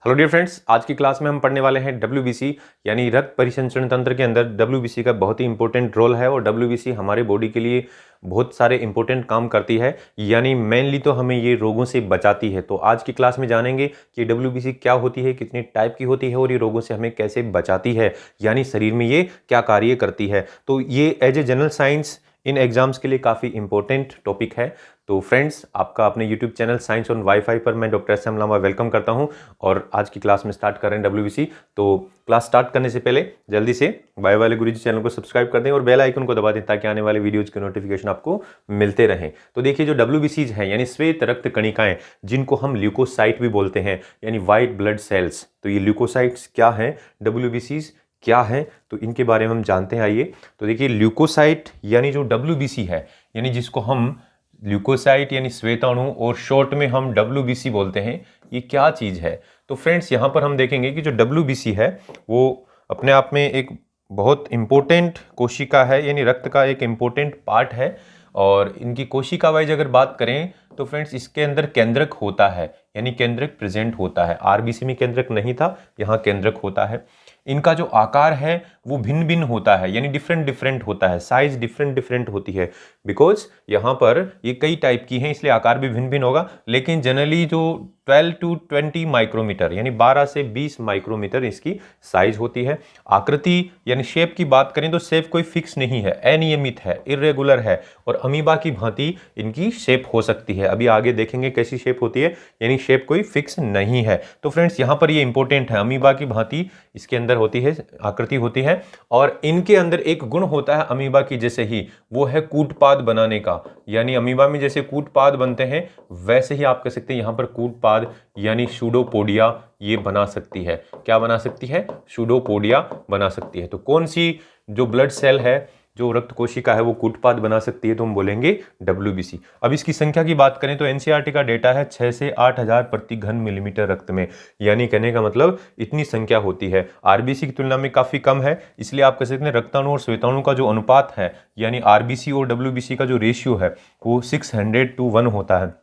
Hello dear friends, आज की class में हम पढ़ने वाले हैं WBC यानी रक्त परिसंचरण तंत्र के अंदर WBC का बहुत ही इंपॉर्टेंट रोल है और WBC हमारे बॉडी के लिए बहुत सारे इंपॉर्टेंट काम करती है। यानी मेनली तो हमें ये रोगों से बचाती है। तो आज की क्लास में जानेंगे कि WBC क्या होती है, कितनी टाइप की होती है और ये रोगों से हमें कैसे बचाती है, यानी शरीर में ये क्या कार्य करती है। तो ये as a general science in exams के लिए काफ़ी इंपॉर्टेंट टॉपिक है। तो फ्रेंड्स, आपका अपने YouTube channel science on wifi पर मैं doctor S M Lama welcome करता हूं और आज की क्लास में स्टार्ट कर रहे हैं WBC। तो क्लास स्टार्ट करने से पहले जल्दी से बायो वाले गुरुजी चैनल को सब्सक्राइब कर दें और बेल आइकन को दबा दें ताकि आने वाले वीडियोज के नोटिफिकेशन आपको मिलते रहें। तो देखिए, जो WBCs हैं यानी श्वेत रक्त कणिकाएं, जिनको हम ल्यूकोसाइट भी बोलते हैं यानी वाइट ब्लड सेल्स। तो ये ल्यूकोसाइट्स क्या हैं, WBCs क्या है, तो इनके बारे में हम जानते हैं। आइए, तो देखिए, ल्यूकोसाइट यानी जो WBC है, यानी जिसको हम ल्यूकोसाइट यानी श्वेताणु और शॉर्ट में हम WBC बोलते हैं, ये क्या चीज़ है। तो फ्रेंड्स, यहाँ पर हम देखेंगे कि जो WBC है वो अपने आप में एक बहुत इम्पोर्टेंट कोशिका है, यानी रक्त का एक इम्पोर्टेंट पार्ट है। और इनकी कोशिका वाइज अगर बात करें तो फ्रेंड्स, इसके अंदर केंद्रक होता है, यानी केंद्रक प्रेजेंट होता है। RBC में केंद्रक नहीं था, यहाँ केंद्रक होता है। इनका जो आकार है वो भिन्न भिन्न होता है, यानी डिफरेंट डिफरेंट होता है, साइज डिफरेंट डिफरेंट होती है। बिकॉज यहाँ पर ये कई टाइप की हैं, इसलिए आकार भी भिन्न भिन्न होगा। लेकिन जनरली जो 12 to 20 माइक्रोमीटर यानी 12 से 20 माइक्रोमीटर इसकी साइज होती है। आकृति यानी शेप की बात करें तो शेप कोई फिक्स नहीं है, अनियमित है, इरेगुलर है और अमीबा की भांति इनकी शेप हो सकती है। अभी आगे देखेंगे कैसी शेप होती है, यानी शेप कोई फिक्स नहीं है। तो फ्रेंड्स, यहाँ पर ये इंपॉर्टेंट है, अमीबा की भांति इसके अंदर होती है, आकृति होती है। और इनके अंदर एक गुण होता है अमीबा की जैसे ही, वो है कूटपाद बनाने का। यानी अमीबा में जैसे कूटपाद बनते हैं वैसे ही आप कह सकते हैं यहाँ पर कूटपाद यानी सूडोपोडिया ये बना सकती है। क्या बना सकती है? सूडोपोडिया बना सकती है। तो कौन सी जो ब्लड सेल है, जो रक्त कोशिका है, वो कूटपाद बना सकती है, तो हम बोलेंगे WBC। अब इसकी संख्या की बात करें तो NCERT का डेटा है 6 से 8,000 प्रति घन मिलीमीटर रक्त में, यानी कहने का मतलब इतनी संख्या होती है। RBC की तुलना में काफ़ी कम है, इसलिए आप कह सकते हैं रक्ताणु और श्वेताणु का जो अनुपात है, यानी RBC और WBC का जो रेशियो है वो 600:1 होता है।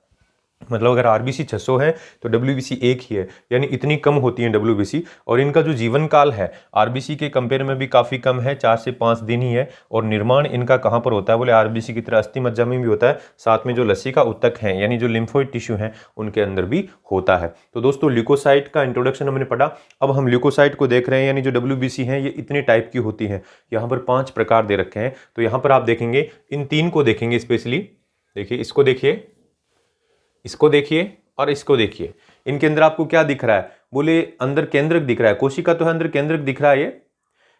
मतलब अगर RBC 600 है तो WBC 1 ही है, यानी इतनी कम होती है WBC। और इनका जो जीवन काल है RBC के कंपेयर में भी काफ़ी कम है, 4 से 5 दिन ही है। और निर्माण इनका कहाँ पर होता है बोले, RBC की तरह अस्थि मज्जा में भी होता है, साथ में जो लसिका ऊतक हैं यानी जो लिम्फोइड टिश्यू हैं उनके अंदर भी होता है। तो दोस्तों, ल्यूकोसाइट का इंट्रोडक्शन हमने पढ़ा। अब हम ल्यूकोसाइट को देख रहे हैं, यानी जो WBC हैं ये इतने टाइप की होती हैं। यहाँ पर 5 प्रकार दे रखे हैं। तो यहाँ पर आप देखेंगे, इन 3 को देखेंगे स्पेशली। देखिए, इसको देखिए, इसको देखिए और इसको देखिए। इनके अंदर आपको क्या दिख रहा है बोले, अंदर केंद्रक दिख रहा है। कोशिका तो है, अंदर केंद्रक दिख रहा है ये,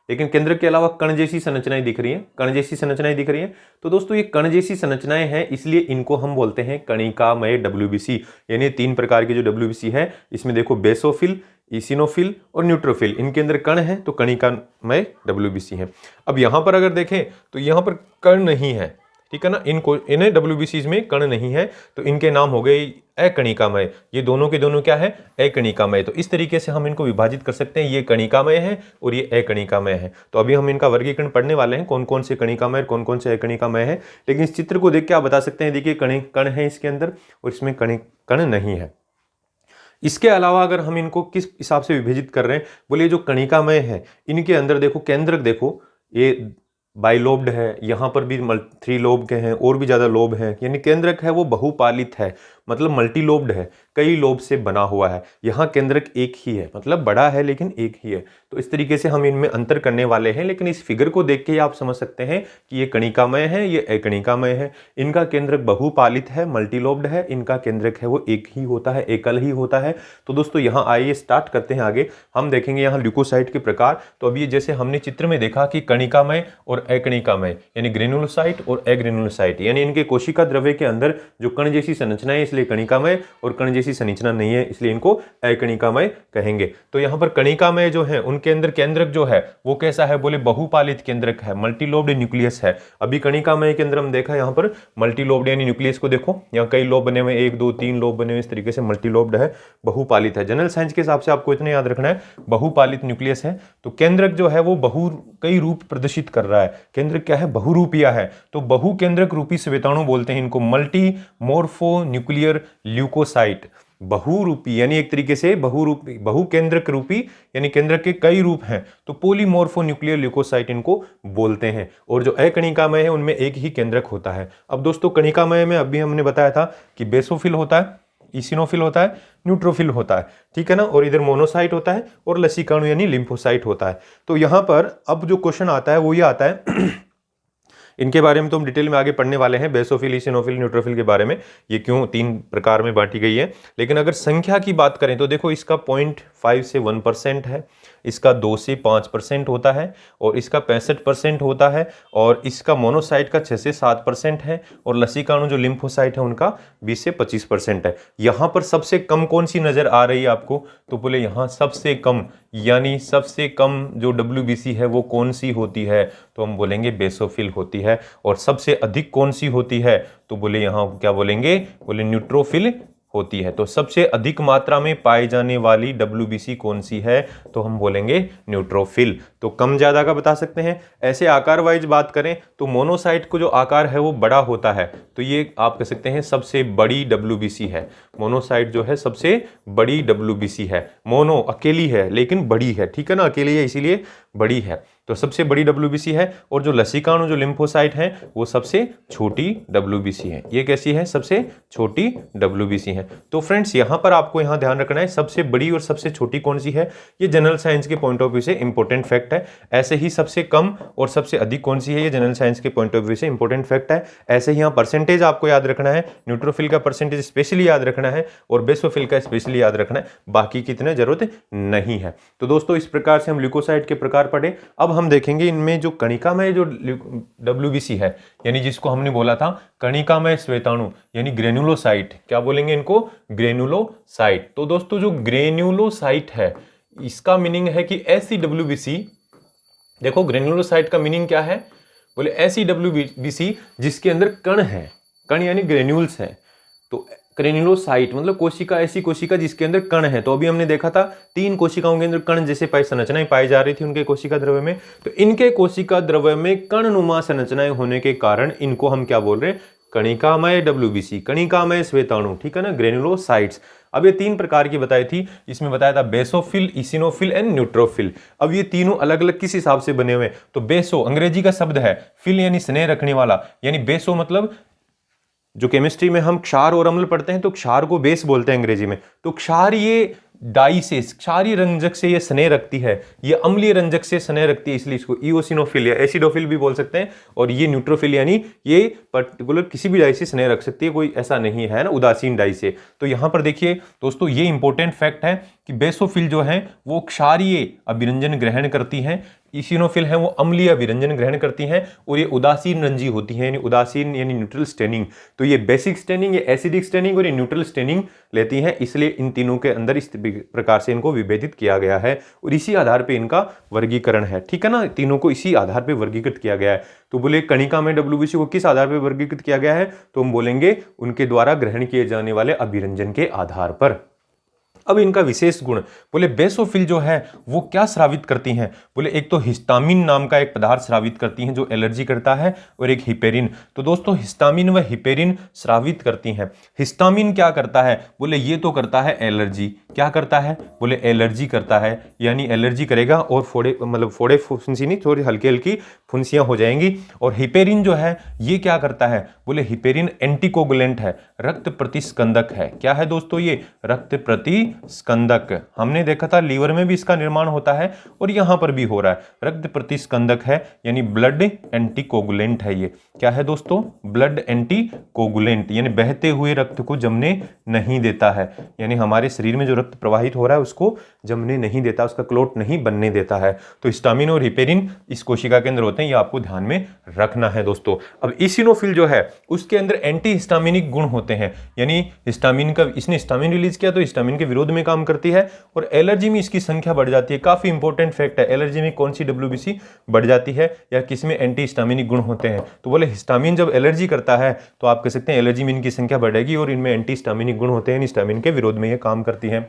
लेकिन केंद्रक के अलावा कण जैसी संरचनाएं दिख रही हैं, कण जैसी संरचनाएं दिख रही हैं। तो दोस्तों, ये कण जैसी संरचनाएं हैं, इसलिए इनको हम बोलते हैं कणिकामय WBC। यानी 3 प्रकार की जो WBC है, इसमें देखो बेसोफिल, इसिनोफिल और न्यूट्रोफिल, इनके अंदर कण है तो कणिकामय WBC है। अब यहाँ पर अगर देखें तो यहाँ पर कण नहीं है, ठीक है ना, इन्हें WBCs में कण नहीं है, तो इनके नाम हो गए अकणिकामय। ये दोनों के दोनों क्या है? अकणिकामय। तो इस तरीके से हम इनको विभाजित कर सकते हैं, ये कणिकामय है और ये अकणिकामय है। तो अभी हम इनका वर्गीकरण पढ़ने वाले हैं, कौन कौन से कणिकामय और कौन कौन से अकणिकामय है। लेकिन इस चित्र को देख के आप बता सकते हैं, देखिए कण है इसके अंदर और इसमें कण नहीं है। इसके अलावा अगर हम इनको किस हिसाब से विभाजित कर रहे हैं बोलिए, जो कणिकामय है इनके अंदर देखो केंद्रक, देखो ये बाइलोब्ड है, यहाँ पर भी 3 लोब के हैं और भी ज़्यादा लोब हैं, यानी केंद्रक है वो बहुपालित है, मतलब मल्टी लोब्ड है, कई लोब से बना हुआ है। यहाँ केंद्रक एक ही है, मतलब बड़ा है लेकिन एक ही है। तो इस तरीके से हम इनमें अंतर करने वाले हैं, लेकिन इस फिगर को देख के ही आप समझ सकते हैं कि ये कणिकामय है, ये अकणिकामय है। इनका केंद्रक बहुपालित है, मल्टी लोब्ड है, इनका केंद्रक है वो एक ही होता है, एकल ही होता है। तो दोस्तों, यहाँ आइए स्टार्ट करते हैं आगे। हम देखेंगे यहाँ ल्यूकोसाइट के प्रकार। तो अभी जैसे हमने चित्र में देखा कि कणिकामय और अकणिकामय यानी ग्रेनुलोसाइट और अग्रेनुलोसाइट, यानी इनके कोशिका द्रव्य के अंदर जो कण जैसी संरचना है इसलिए कणिकामय, और कण जैसी संरचना नहीं है इसलिए इनको अकणिकामय कहेंगे। तो यहाँ पर कणिकामय जो है उनके अंदर केंद्रक जो है वो कैसा है बोले, बहुपालित केंद्रक है, मल्टीलोब्ड न्यूक्लियस है। अभी कणिकामय के अंदर हम देखा यहाँ पर मल्टीलोब्ड यानी न्यूक्लियस को देखो, यहाँ कई लोब बने हुए, 1 2 3 लोब बने हुए, इस तरीके से मल्टीलोब्ड है, बहुपालित है। जनरल साइंस के हिसाब से आपको इतना याद रखना है, बहुपालित न्यूक्लियस है। तो केंद्रक जो है वो कई रूप प्रदर्शित कर रहा है। केंद्रक क्या है? बहुरूपिया है। तो बहुकेंद्रक रूपी श्वेताणु बोलते हैं इनको, मल्टी मोर्फो न्यूक्लियर ल्यूकोसाइट। बहुरूपी यानी एक तरीके से बहुरूपी बहुकेंद्रक रूपी यानी केंद्रक के कई रूप हैं तो पॉलीमॉर्फोन्यूक्लियर ल्यूकोसाइट इनको बोलते हैं। और जो अकणिकामय है उनमें एक ही केंद्रक होता है। अब दोस्तों कणिकामय में अभी हमने बताया था कि बेसोफिल होता है, इसिनोफिल होता है, न्यूट्रोफिल होता है, ठीक है ना, और इधर मोनोसाइट होता है और लसीकाणु यानी लिम्फोसाइट होता है। तो यहां पर अब जो क्वेश्चन आता है वो ये आता है इनके बारे में तो हम डिटेल में आगे पढ़ने वाले हैं, बेसोफिल, इसिनोफिल, न्यूट्रोफिल के बारे में, ये क्यों 3 प्रकार में बांटी गई है। लेकिन अगर संख्या की बात करें तो देखो इसका 0.5 से 1% है, इसका 2 से 5% होता है और इसका 65% होता है और इसका मोनोसाइट का 6 से 7% है और लसीकाणु जो लिम्फोसाइट है उनका 20 से 25% है। यहाँ पर सबसे कम कौन सी नजर आ रही है आपको, तो बोले यहाँ सबसे कम यानी सबसे कम जो WBC है वो कौन सी होती है, तो हम बोलेंगे बेसोफिल होती है। और सबसे अधिक कौन सी होती है, तो बोले यहाँ क्या बोलेंगे, बोले न्यूट्रोफिल होती है। तो सबसे अधिक मात्रा में पाई जाने वाली WBC कौन सी है, तो हम बोलेंगे न्यूट्रोफिल। तो कम ज्यादा का बता सकते हैं। ऐसे आकार वाइज बात करें तो मोनोसाइट को जो आकार है वो बड़ा होता है, तो ये आप कह सकते हैं सबसे बड़ी WBC है। मोनोसाइट जो है सबसे बड़ी WBC है। मोनो अकेली है लेकिन बड़ी है, ठीक है ना, अकेली है इसीलिए बड़ी है, तो सबसे बड़ी WBC है। और जो लसीकाणु जो लिम्फोसाइट है वो सबसे छोटी WBC है। ये कैसी है, सबसे छोटी WBC है। तो फ्रेंड्स यहाँ पर आपको यहाँ ध्यान रखना है सबसे बड़ी और सबसे छोटी कौन सी है, ये जनरल साइंस के पॉइंट ऑफ व्यू से इंपॉर्टेंट फैक्ट है। ऐसे ही सबसे कम और सबसे अधिक कौन सी है, ये जनरल साइंस के पॉइंट ऑफ व्यू से इंपॉर्टेंट फैक्ट है। ऐसे ही यहाँ परसेंटेज आपको याद रखना है, न्यूट्रोफिल का परसेंटेज स्पेशली याद रखना है और बेसोफिल का स्पेशली याद रखना है, बाकी की इतने जरूरत नहीं है। तो दोस्तों इस प्रकार से हम ल्यूकोसाइट के प्रकार पढ़े। अब हम देखेंगे इनमें जो कणिकामय जो WBC है यानी जिसको हमने बोला था कणिकामय श्वेताणु यानी ग्रेनुलोसाइट, क्या बोलेंगे इनको, ग्रेनुलोसाइट। तो दोस्तों जो ग्रेनुलोसाइट है इसका मीनिंग है कि ऐसी WBC, देखो ग्रेनुलोसाइट का मीनिंग क्या है, बोले ऐसी WBC जिसके अंदर कण है, कण यानी ग्रेन्यूल्स है। तो ग्रेनुलोसाइट मतलब कोशिका, ऐसी कोशिका जिसके अंदर कण है। तो अभी हमने देखा था 3 कोशिकाओं के अंदर कण जैसे संरचनाएं पाई जा रही थी उनके कोशिका द्रव्य में। तो इनके कोशिका द्रव्य में कणनुमा संरचनाएं होने के कारण इनको हम क्या बोल रहे हैं, कणिकामय WBC, कणिकामय श्वेताणु, ठीक है ना, ग्रेनुलोसाइट्स। अब ये 3 प्रकार की बताई थी, इसमें बताया था बेसोफिल, इसिनोफिल एंड न्यूट्रोफिल। अब ये तीनों अलग अलग किस हिसाब से बने हुए, तो बेसो अंग्रेजी का शब्द है, फिल यानी स्नेह रखने वाला, यानी बेसो मतलब जो केमिस्ट्री में हम क्षार और अम्ल पढ़ते हैं तो क्षार को बेस बोलते हैं अंग्रेजी में। तो क्षार ये डाई से, क्षारीय रंजक से ये स्नेह रखती है, ये अम्लीय रंजक से स्नेह रखती है, इसलिए इसको इओसिनोफिल या एसिडोफिल भी बोल सकते हैं। और ये न्यूट्रोफिल यानी ये पर्टिकुलर किसी भी डाई से स्नेह रख सकती है, कोई ऐसा नहीं है ना उदासीन डाई से। तो यहां पर देखिए दोस्तों ये इंपॉर्टेंट फैक्ट है कि बेसोफिल जो है वो क्षारीय अभिरंजन ग्रहण करती हैं, इसिनोफिल है वो अम्लीय अभिरंजन ग्रहण करती हैं और ये उदासीन रंजी होती हैं, यानी उदासीन यानी न्यूट्रल स्टेनिंग। तो ये बेसिक स्टेनिंग, ये एसिडिक स्टेनिंग और ये न्यूट्रल स्टेनिंग लेती हैं, इसलिए इन तीनों के अंदर इस प्रकार से इनको विभेदित किया गया है और इसी आधार पे इनका वर्गीकरण है, ठीक है ना, तीनों को इसी आधार पे वर्गीकृत किया गया है। तो बोले कणिका में WBC को किस आधार पे वर्गीकृत किया गया है, तो हम बोलेंगे उनके द्वारा ग्रहण किए जाने वाले अभिरंजन के आधार पर। अब इनका विशेष गुण, बोले बेसोफिल जो है वो क्या स्रावित करती हैं, बोले एक तो हिस्टामिन नाम का एक पदार्थ स्रावित करती हैं जो एलर्जी करता है, और एक हिपेरिन। तो दोस्तों हिस्टामिन व हिपेरिन स्रावित करती हैं। हिस्टामिन क्या करता है, बोले ये तो करता है एलर्जी, क्या करता है, बोले एलर्जी करता है, यानी एलर्जी करेगा और फोड़े फुंसी नहीं, थोड़ी हल्की हल्की फुंसियां हो जाएंगी। और हिपेरिन जो है ये क्या करता है, बोले हिपेरिन एंटीकोगुलेंट है, रक्त प्रतिस्कंदक है। क्या है दोस्तों, ये रक्त प्रतिस्कंदक। हमने देखा था लीवर में भी इसका निर्माण होता है और यहां पर भी हो रहा है, रक्त प्रतिस्कंदक है यानी ब्लड एंटीकोगुलेंट है। ये क्या है दोस्तों, ब्लड एंटीकोगुलेंट, यानी बहते हुए रक्त को जमने नहीं देता है, यानी हमारे शरीर में जो रक्त प्रवाहित हो रहा है उसको जमने नहीं देता, उसका क्लोट नहीं बनने देता है। तो हिस्टामिन और हिपेरिन इस कोशिका के अंदर होते हैं, ये आपको ध्यान में रखना है दोस्तों। अब इसिनोफिल जो है उसके अंदर एंटी हिस्टामिनिक गुण होते हैं, यानी हिस्टामिन का, इसने हिस्टामिन रिलीज किया तो हिस्टामिन के विरोध में काम करती है और एलर्जी में इसकी संख्या बढ़ जाती है। काफी इंपॉर्टेंट फैक्ट है, एलर्जी में कौन सी WBC बढ़ जाती है या किसमें एंटी हिस्टामिनिक गुण होते हैं, तो बोले हिस्टामिन जब एलर्जी करता है तो आप कह सकते हैं एलर्जी में इनकी संख्या बढ़ेगी और इनमें एंटी हिस्टामिनिक गुण होते हैं, हिस्टामिन के विरोध में ये काम करती है।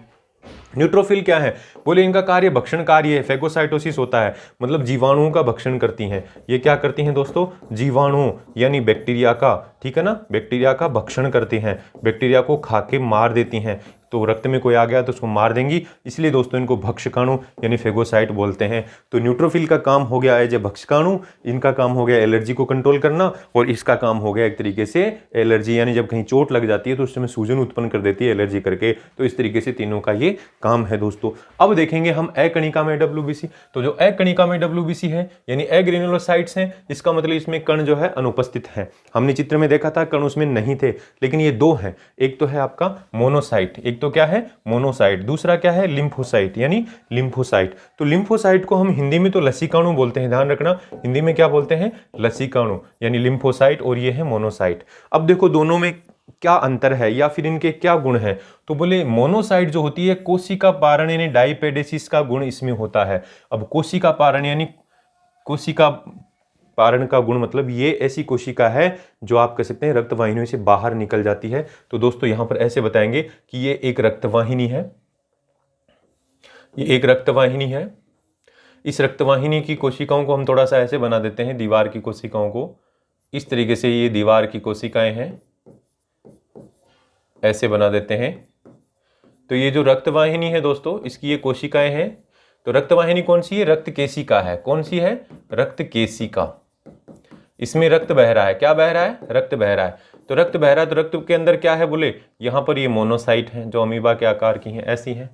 न्यूट्रोफिल क्या है? बोले इनका कार्य भक्षण कार्य है, फेगोसाइटोसिस होता है, मतलब जीवाणुओं का भक्षण करती हैं। ये क्या करती हैं दोस्तों? जीवाणु यानी बैक्टीरिया का, ठीक है ना, बैक्टीरिया का भक्षण करती हैं, बैक्टीरिया को खा के मार देती हैं। तो रक्त में कोई आ गया तो उसको मार देंगी, इसलिए दोस्तों इनको भक्षकाणु यानी फेगोसाइट बोलते हैं। तो न्यूट्रोफिल का काम हो गया एज ए भक्षकाणु, इनका काम हो गया एलर्जी को कंट्रोल करना, और इसका काम हो गया एक तरीके से एलर्जी, यानी जब कहीं चोट लग जाती है तो उसमें सूजन उत्पन्न कर देती है एलर्जी करके। तो इस तरीके से तीनों का ये काम है दोस्तों। अब देखेंगे हम अकणिका में डब्ल्यूबीसी। तो जो अकणिका में डब्ल्यूबीसी है यानी एग्रेनुलोसाइट्स हैं, इसका मतलब इसमें कण जो है अनुपस्थित है। हमने चित्र में देखा था कण उसमें नहीं थे, लेकिन ये दो हैं, एक तो है आपका मोनोसाइट, एक तो क्या है मोनोसाइट, दूसरा क्या है लिम्फोसाइट यानी लिम्फोसाइट। तो लिम्फोसाइट को हम हिंदी में तो लसीकाणु बोलते हैं, ध्यान रखना, हिंदी में क्या बोलते हैं? लसीकाणु यानी लिम्फोसाइट, और ये है मोनोसाइट। अब देखो दोनों में क्या अंतर है या फिर इनके क्या गुण हैं? तो बोले मोनोसाइट जो होती है कोशिका पारण यानी डाइपेडेसिस का गुण इसमें होता है। अब कोशिका पारण यानी कोशिका पारण का गुण मतलब ये ऐसी कोशिका है जो आप कह सकते हैं रक्तवाहिनियों से बाहर निकल जाती है। तो दोस्तों यहां पर ऐसे बताएंगे कि ये एक रक्तवाहिनी है, ये एक रक्तवाहिनी है। इस रक्तवाहिनी की कोशिकाओं को हम थोड़ा सा ऐसे बना देते हैं, दीवार की कोशिकाओं को इस तरीके से, ये दीवार की कोशिकाएं हैं, ऐसे बना देते हैं। तो ये जो रक्तवाहिनी है दोस्तों, इसकी ये कोशिकाएं हैं। तो रक्तवाहिनी कौन सी है? रक्त केशिका है। कौन सी है? रक्त केशिका। इसमें रक्त बह रहा है, क्या बह रहा है? रक्त बह रहा है। तो रक्त बह रहा है, तो रक्त के अंदर क्या है? बोले यहां पर ये मोनोसाइट है जो अमीबा के आकार की हैं, ऐसी हैं।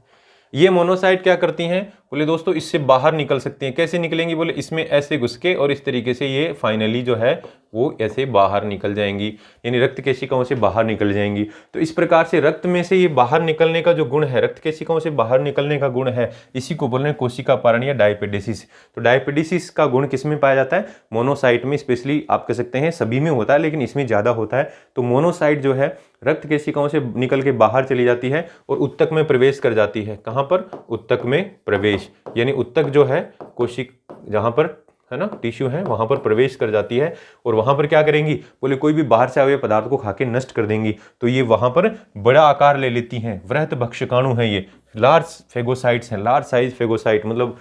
ये मोनोसाइट क्या करती हैं? बोले दोस्तों इससे बाहर निकल सकती हैं। कैसे निकलेंगी? बोले इसमें ऐसे घुस के, और इस तरीके से ये फाइनली जो है वो ऐसे बाहर निकल जाएंगी, यानी रक्त केशिकाओं से बाहर निकल जाएंगी। तो इस प्रकार से रक्त में से ये बाहर निकलने का जो गुण है, रक्त केशिकाओं से बाहर निकलने का गुण है, इसी को बोल रहे हैं कोशिका पारण या डायपेडेसिस। तो डायपेडेसिस का गुण किस में पाया जाता है? मोनोसाइट में, स्पेशली आप कह सकते हैं सभी में होता है लेकिन इसमें ज्यादा होता है। तो मोनोसाइट जो है रक्त केशिकाओं से निकल के बाहर चली जाती है और उत्तक में प्रवेश कर जाती है। कहां पर? उत्तक में प्रवेश, यानी उत्तक जो है कोशिक जहां पर है ना टिश्यू है वहां पर प्रवेश कर जाती है, और वहां पर क्या करेंगी? बोले कोई भी बाहर से आए हुए पदार्थ को खा के नष्ट कर देंगी। तो ये वहां पर बड़ा आकार ले लेती हैं, वृहत भक्षकाणु है ये, लार्ज फेगोसाइट्स हैं, लार्ज साइज फेगोसाइट, मतलब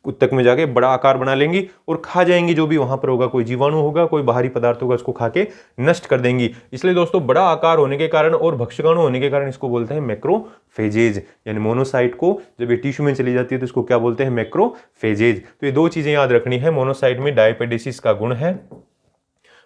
उत्तक में जाके बड़ा आकार बना लेंगी और खा जाएंगी जो भी वहां पर होगा, कोई जीवाणु होगा, कोई बाहरी पदार्थ होगा, उसको खा के नष्ट कर देंगी। इसलिए दोस्तों बड़ा आकार होने के कारण और भक्षकाणु होने के कारण इसको बोलते हैं मैक्रोफेजेज। यानी मोनोसाइट को जब ये टिश्यू में चली जाती है तो इसको क्या बोलते हैं? मैक्रोफेजेज। तो ये दो चीजें याद रखनी है, मोनोसाइट में डायपेडेसिस का गुण है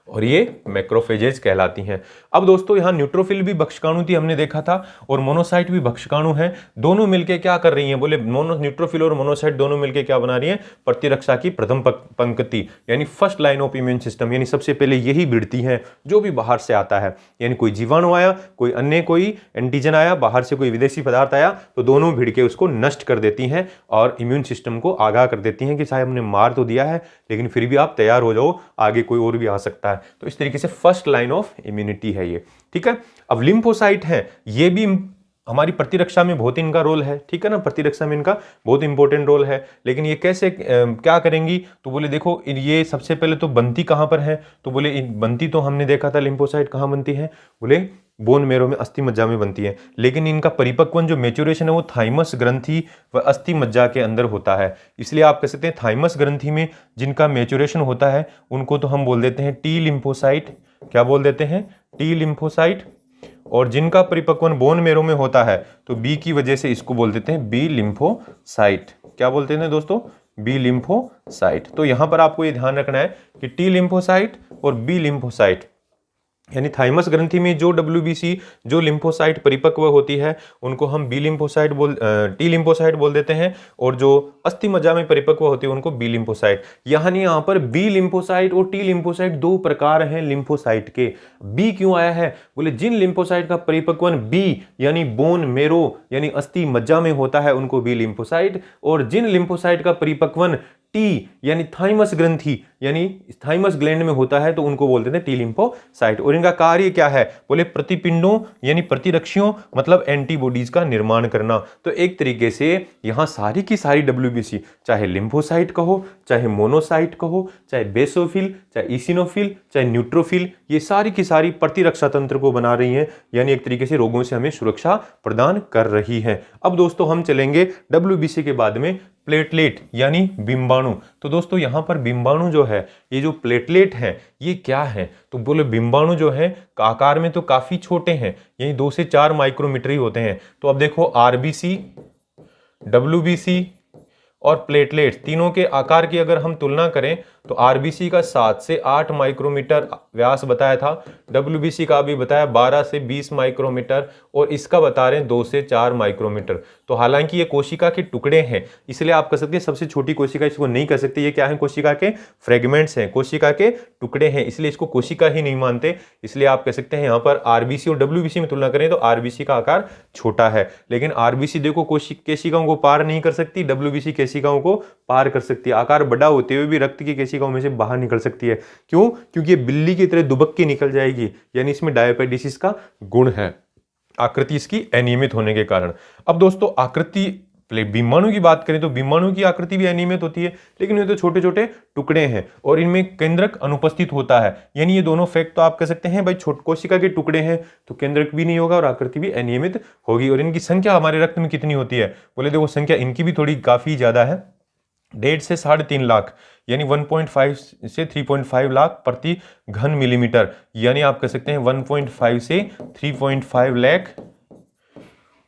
और ये मैक्रोफेजेज कहलाती हैं। अब दोस्तों यहाँ न्यूट्रोफिल भी भक्षकाणु थी, हमने देखा था, और मोनोसाइट भी भक्षकाणु है। दोनों मिलके क्या कर रही हैं? बोले न्यूट्रोफिल और मोनोसाइट दोनों मिलके क्या बना रही हैं? प्रतिरक्षा की प्रथम पंक्ति यानी first line of immune system, यानी सबसे पहले यही भिड़ती हैं जो भी बाहर से आता है, यानी कोई जीवाणु आया, कोई अन्य कोई एंटीजन आया, बाहर से कोई विदेशी पदार्थ आया, तो दोनों भिड़ के उसको नष्ट कर देती हैं और इम्यून सिस्टम को आगाह कर देती हैं कि साहब हमने मार तो दिया है लेकिन फिर भी आप तैयार हो जाओ, आगे कोई और भी आ सकता है। तो इस तरीके से फर्स्ट लाइन ऑफ इम्यूनिटी है ये, ठीक है। अब लिम्फोसाइट है, ये भी हमारी प्रतिरक्षा में बहुत इनका रोल है, ठीक है ना, प्रतिरक्षा में इनका बहुत इंपॉर्टेंट रोल है। लेकिन ये कैसे क्या करेंगी? तो बोले देखो ये सबसे पहले तो बनती कहां पर है? तो बोले बनती तो हमने देखा था लिम्फोसाइट कहां बनती है? बोले बोन मेरो में, अस्थि मज्जा में बनती है। लेकिन इनका परिपक्वन जो मैच्योरेशन है वो थाइमस ग्रंथि व अस्थि मज्जा के अंदर होता है। इसलिए आप कह सकते हैं थाइमस ग्रंथि में जिनका मैच्योरेशन होता है उनको तो हम बोल देते हैं टी लिम्फोसाइट। क्या बोल देते हैं? T lymphocyte. और जिनका परिपक्वन बोन मेरो में होता है तो बी की वजह से इसको बोल देते हैं बी लिम्फोसाइट। क्या बोलते हैं दोस्तों? B lymphocyte. तो यहां पर आपको ये ध्यान रखना है कि टी लिम्फोसाइट और बी लिम्फोसाइट, यानी थाइमस ग्रंथि में जो डब्ल्यूबीसी जो लिम्फोसाइट परिपक्व होती है उनको हम बी लिम्फोसाइट टी लिम्फोसाइट बोल देते हैं, और जो अस्थि मज्जा में परिपक्व होती है उनको बी लिम्फोसाइट। यानी यहाँ पर बी लिम्फोसाइट और टी लिम्फोसाइट दो प्रकार हैं लिम्फोसाइट के। बी क्यों आया है? बोले जिन लिम्फोसाइट का परिपक्वन बी यानी बोन मेरो यानी अस्थि मज्जा में होता है उनको बी लिम्फोसाइट, और जिन लिम्फोसाइट का परिपक्वन टी यानी थाइमस ग्रंथि यानी थाइमस ग्लैंड में होता है तो उनको बोलते हैं टी लिम्फोसाइट। और इनका कार्य क्या है, बोले प्रतिपिंडों यानी प्रतिरक्षियों मतलब एंटीबॉडीज का निर्माण करना। तो एक तरीके से यहां सारी की सारी डब्ल्यूबीसी, चाहे लिम्फोसाइट कहो, चाहे मोनोसाइट कहो, चाहे बेसोफिल, चाहे इसिनोफिल, चाहे न्यूट्रोफिल, ये सारी की सारी प्रतिरक्षा तंत्र को बना रही हैं, यानी एक तरीके से रोगों से हमें सुरक्षा प्रदान कर रही है। अब दोस्तों हम चलेंगे डब्ल्यूबीसी के बाद में प्लेटलेट यानी बिंबाणु। तो दोस्तों यहां पर बिंबाणु जो है, ये जो प्लेटलेट है ये क्या है, तो बोले बिंबाणु जो है आकार में तो काफी छोटे हैं, यही 2 से 4 माइक्रोमीटर ही होते हैं। तो अब देखो आरबीसी, डब्ल्यूबीसी और प्लेटलेट्स तीनों के आकार की अगर हम तुलना करें तो आरबीसी का 7 से 8 माइक्रोमीटर व्यास बताया था, डब्ल्यूबीसी का भी बताया 12 से 20 माइक्रोमीटर और इसका बता रहे हैं 2 से 4 माइक्रोमीटर। तो हालांकि ये कोशिका के टुकड़े हैं, इसलिए आप कह सकते हैं सबसे छोटी कोशिका इसको नहीं कह सकते, ये क्या है, कोशिका के फ्रेगमेंट्स हैं, कोशिका के टुकड़े हैं, इसलिए इसको कोशिका ही नहीं मानते। इसलिए आप कह सकते हैं यहाँ पर आरबीसी और डब्ल्यूबीसी में तुलना करें तो आरबीसी का आकार छोटा है, लेकिन आरबीसी देखो केशिकाओं को पार नहीं कर सकती, डब्ल्यूबीसी केशिकाओं को पार कर सकती है। आकार बड़ा होते हुए भी रक्त की केशिकाओं में से बाहर निकल सकती है। क्यों? क्योंकि ये बिल्ली की तरह दुबक के निकल जाएगी, यानी इसमें डायबिटीज का गुण है, आकृति इसकी अनियमित होने के कारण। अब दोस्तों आकृति बिंबाणु की बात करें तो बिंबाणु की आकृति भी अनियमित होती है, लेकिन ये तो छोटे छोटे टुकड़े हैं और इनमें केंद्रक अनुपस्थित होता है, यानी ये दोनों फैक्ट तो आप कह सकते हैं भाई छोट कोशिका के टुकड़े हैं तो केंद्रक भी नहीं होगा और आकृति भी अनियमित होगी। और इनकी संख्या हमारे रक्त में कितनी होती है, बोले देखो संख्या इनकी भी थोड़ी काफी ज्यादा है, 1.5 से 3.5 लाख यानी 1.5 से 3.5 लाख प्रति घन मिलीमीटर, यानी आप कह सकते हैं 1.5 से 3.5 लाख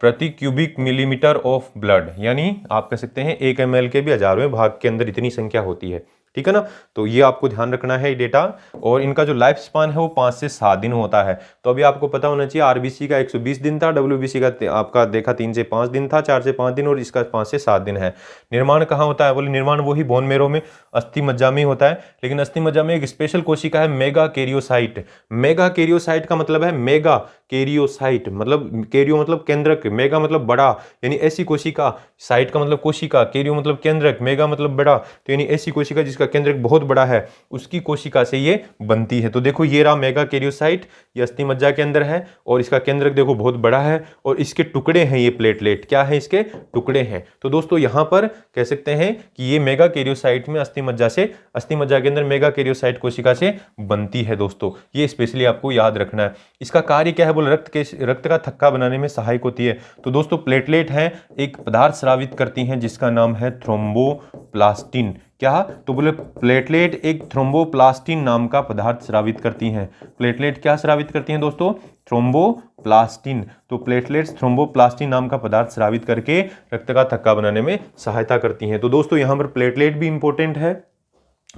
प्रति क्यूबिक मिलीमीटर ऑफ ब्लड, यानी आप कह सकते हैं 1 ml के भी हजारों भाग के अंदर इतनी संख्या होती है। ठीक है ना, तो ये आपको ध्यान रखना है डेटा। और इनका जो लाइफ स्पान है वो 5 से 7 दिन होता है। तो अभी आपको पता होना चाहिए आरबीसी का 120 दिन था, डब्ल्यूबीसी का आपका देखा 3 से 5 दिन था, 4 से 5 दिन, और इसका 5 से 7 दिन है। निर्माण कहाँ होता है, बोले निर्माण वही बोन मेरो में अस्थि मज्जा में होता है, लेकिन अस्थि मज्जा में एक स्पेशल कोशिका है मेगा कैरियोसाइट। मेगा कैरियोसाइट का मतलब है मेगा कैरियोसाइट, मतलब कैरियो मतलब केंद्रक, मेगा मतलब बड़ा, यानी ऐसी कोशिका, साइट का मतलब कोशिका, कैरियो मतलब केंद्रक, मेगा मतलब बड़ा, तो यानी ऐसी कोशिका जिसका केंद्रक बहुत बड़ा है उसकी कोशिका से ये बनती है। तो देखो ये रहा मेगा कैरियोसाइट, ये अस्थि मज्जा के अंदर है और इसका केंद्रक देखो बहुत बड़ा है और इसके टुकड़े हैं, ये प्लेटलेट क्या है, इसके टुकड़े हैं। तो दोस्तों यहां पर कह सकते हैं कि ये मेगा कैरियोसाइट में अस्थि मज्जा के अंदर मेगा कैरियोसाइट कोशिका से बनती है। दोस्तों ये स्पेशली आपको याद रखना है। इसका कार्य क्या है, बोले रक्त का थक्का बनाने में सहायक होती है। तो दोस्तों प्लेटलेट है एक पदार्थ स्रावित करती हैं जिसका नाम है थ्रोम्बोप्लास्टिन। क्या? तो बोले प्लेटलेट एक थ्रोम्बोप्लास्टिन नाम का पदार्थ स्रावित करती हैं। प्लेटलेट क्या स्रावित करती हैं दोस्तों? थ्रोम्बोप्लास्टिन। तो प्लेटलेट्स थ्रोम्बोप्लास्टिन नाम का पदार्थ स्रावित करके रक्त का थक्का बनाने में सहायता करती हैं। तो दोस्तों यहां पर प्लेटलेट भी इंपॉर्टेंट है,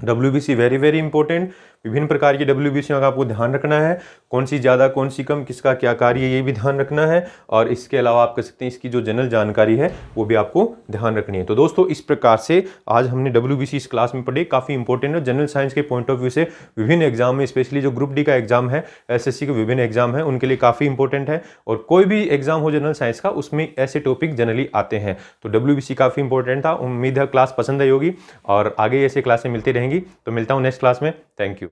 डब्ल्यूबीसी वेरी वेरी इंपॉर्टेंट। विभिन्न प्रकार की डब्ल्यूबीसी का आपको ध्यान रखना है, कौन सी ज़्यादा कौन सी कम, किसका क्या कार्य है ये भी ध्यान रखना है। और इसके अलावा आप कह सकते हैं इसकी जो जनरल जानकारी है वो भी आपको ध्यान रखनी है। तो दोस्तों इस प्रकार से आज हमने डब्ल्यूबीसी इस क्लास में पढ़े, काफ़ी इंपॉर्टेंट है जनरल साइंस के पॉइंट ऑफ व्यू से। विभिन्न एग्जाम में स्पेशली जो ग्रुप डी का एग्जाम है, एसएससी के विभिन्न एग्जाम है, उनके लिए काफ़ी इंपॉर्टेंट है। और कोई भी एग्जाम हो जनरल साइंस का उसमें ऐसे टॉपिक जनरली आते हैं। तो डब्ल्यूबीसी काफ़ी इंपॉर्टेंट था। उम्मीद है क्लास पसंद आई होगी और आगे ऐसे क्लासें मिलती रहेंगी। तो मिलता हूँ नेक्स्ट क्लास में। Thank you.